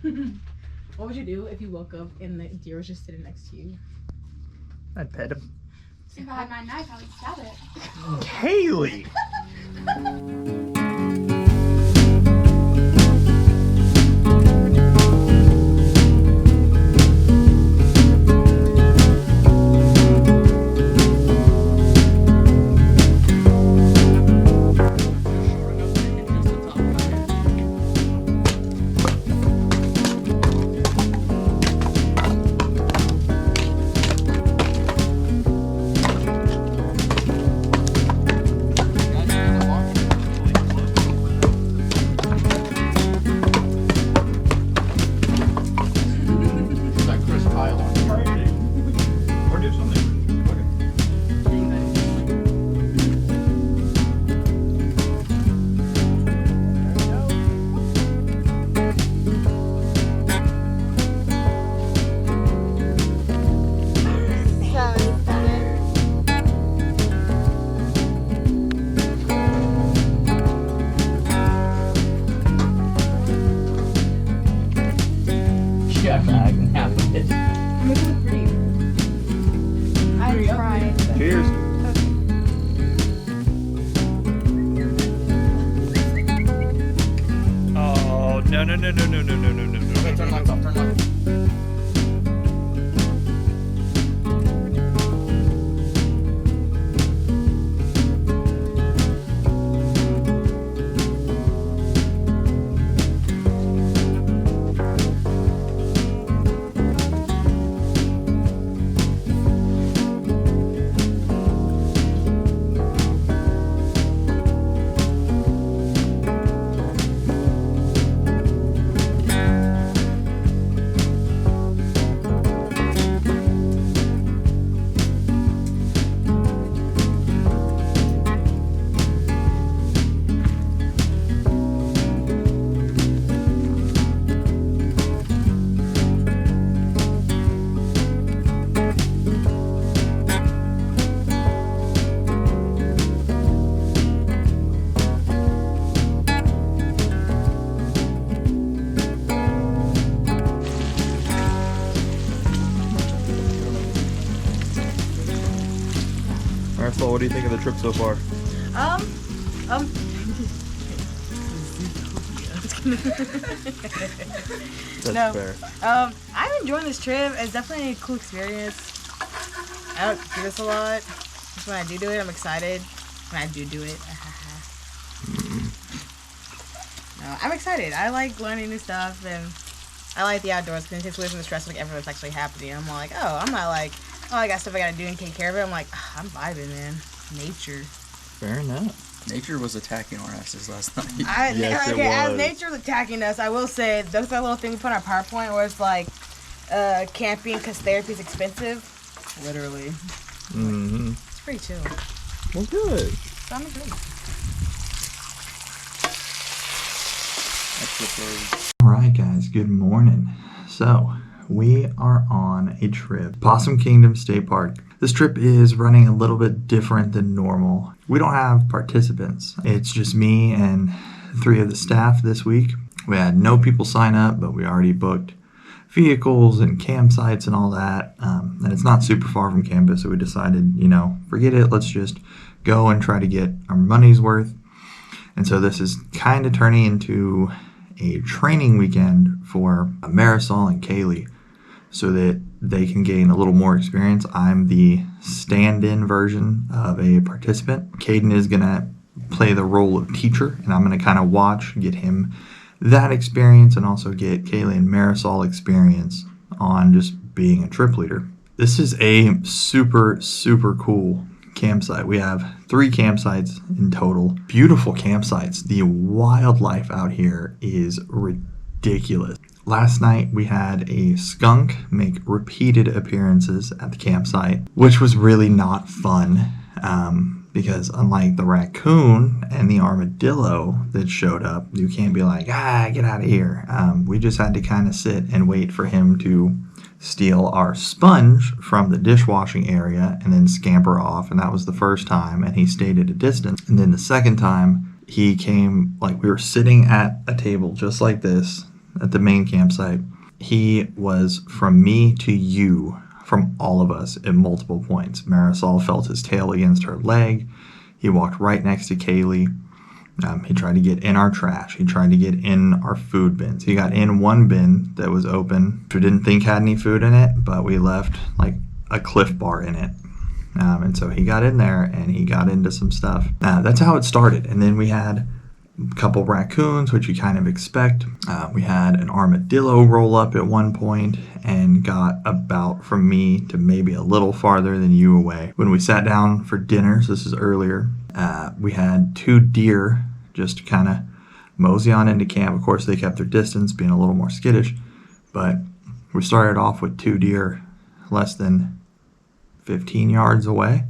What would you do if you woke up and the deer was just sitting next to you? I'd pet him. If I had my knife, I would stab it. Kaylee! Cheers. Oh, no. Okay, turn lights off, turn lights off. Marcel, what do you think of the trip so far? That's fair. I'm enjoying this trip. It's definitely a cool experience. I don't do this a lot. Just when I do it, I'm excited. When I do it. No, I'm excited. I like learning new stuff, and I like the outdoors because it takes away from the stress of like everything that's actually happening. I'm like, I'm not like, I got stuff I gotta do and take care of it. I'm like, I'm vibing, man. Nature. Fair enough. Nature was attacking our asses last night. Yes, it as was. nature's attacking us, I will say, there's that little thing we put on our PowerPoint where it's like, camping because therapy is expensive. Literally. Mm-hmm. It's pretty chill. Well, good. So I'm enjoying it. Alright guys, good morning. So, we are on a trip, Possum Kingdom State Park. This trip is running a little bit different than normal. We don't have participants. It's just me and 3 of the staff this week. We had no people sign up, but we already booked vehicles and campsites and all that. And it's not super far from campus, so we decided, forget it. Let's just go and try to get our money's worth. And so this is kind of turning into a training weekend for Marisol and Kaylee so that they can gain a little more experience. I'm the stand-in version of a participant. Caden is going to play the role of teacher, and I'm going to kind of watch, get him that experience, and also get Kaylee and Marisol experience on just being a trip leader. This is a super, super cool campsite. We have 3 campsites in total. Beautiful campsites. The wildlife out here is ridiculous. Last night we had a skunk make repeated appearances at the campsite, which was really not fun because unlike the raccoon and the armadillo that showed up, you can't be like, get out of here. We just had to kind of sit and wait for him to steal our sponge from the dishwashing area and then scamper off. And that was the first time, and he stayed at a distance. And then the second time he came, like we were sitting at a table just like this, at the main campsite. He was from me to you, from all of us at multiple points. Marisol felt his tail against her leg. He walked right next to Kaylee. He tried to get in our trash. He tried to get in our food bins. He got in one bin that was open. We didn't think had any food in it, but we left like a Cliff Bar in it. And so he got in there and he got into some stuff. That's how it started. And then we had a couple raccoons, which you kind of expect. We had an armadillo roll up at one point and got about from me to maybe a little farther than you away. When we sat down for dinner, so this is earlier, we had 2 deer just kind of mosey on into camp. Of course, they kept their distance, being a little more skittish, but we started off with 2 deer less than 15 yards away,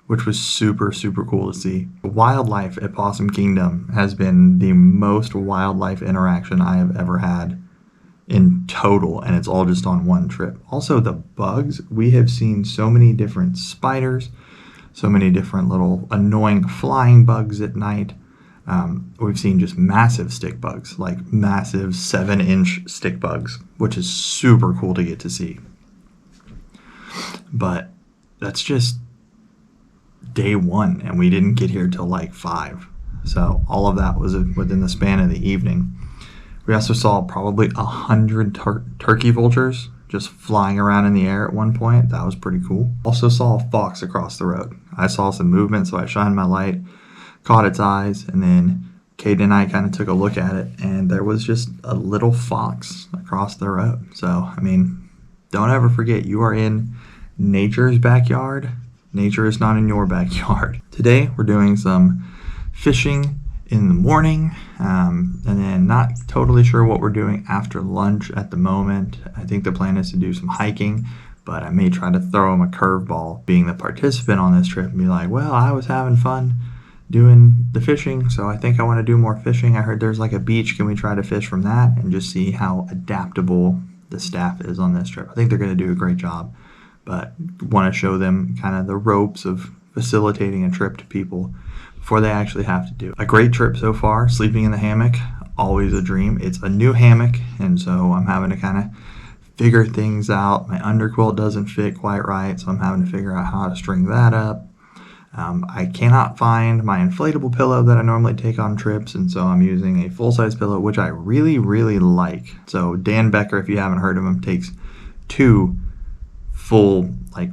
which was super, super cool to see. Wildlife at Possum Kingdom has been the most wildlife interaction I have ever had in total, and it's all just on one trip. Also, the bugs, we have seen so many different spiders, so many different little annoying flying bugs at night. We've seen just massive stick bugs, like massive 7-inch stick bugs, which is super cool to get to see. But that's just day 1, and we didn't get here till like 5. So all of that was within the span of the evening. We also saw probably 100 turkey vultures just flying around in the air at one point. That was pretty cool. Also saw a fox across the road. I saw some movement, so I shined my light, caught its eyes, and then Kate and I kind of took a look at it, and there was just a little fox across the road. So, I mean, don't ever forget, you are in nature's backyard. Nature is not in your backyard. Today, we're doing some fishing in the morning, and then not totally sure what we're doing after lunch at the moment. I think the plan is to do some hiking, but I may try to throw him a curveball, being the participant on this trip, and be like, well, I was having fun doing the fishing, so I think I want to do more fishing. I heard there's like a beach. Can we try to fish from that and just see how adaptable the staff is on this trip? I think they're going to do a great job, but want to show them kind of the ropes of facilitating a trip to people before they actually have to do it. A great trip so far. Sleeping in the hammock, always a dream. It's a new hammock, and so I'm having to kind of figure things out. My underquilt doesn't fit quite right, so I'm having to figure out how to string that up. I cannot find my inflatable pillow that I normally take on trips, and so I'm using a full-size pillow, which I really, really like. So Dan Becker, if you haven't heard of him, takes 2 full, like,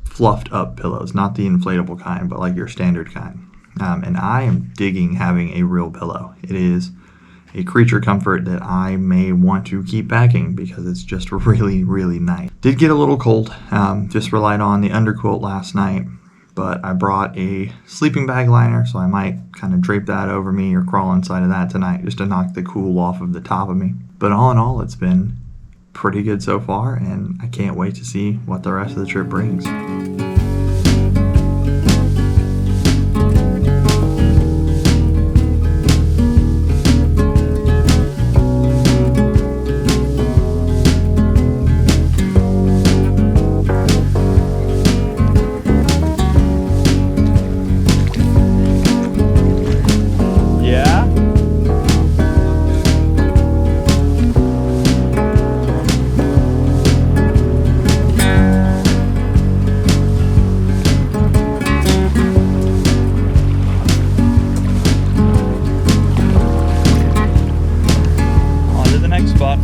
fluffed up pillows, not the inflatable kind, but like your standard kind. And I am digging having a real pillow. It is a creature comfort that I may want to keep packing because it's just really, really nice. Did get a little cold, just relied on the underquilt last night, but I brought a sleeping bag liner, so I might kind of drape that over me or crawl inside of that tonight just to knock the cool off of the top of me. But all in all, it's been pretty good so far, and I can't wait to see what the rest of the trip brings. Spot.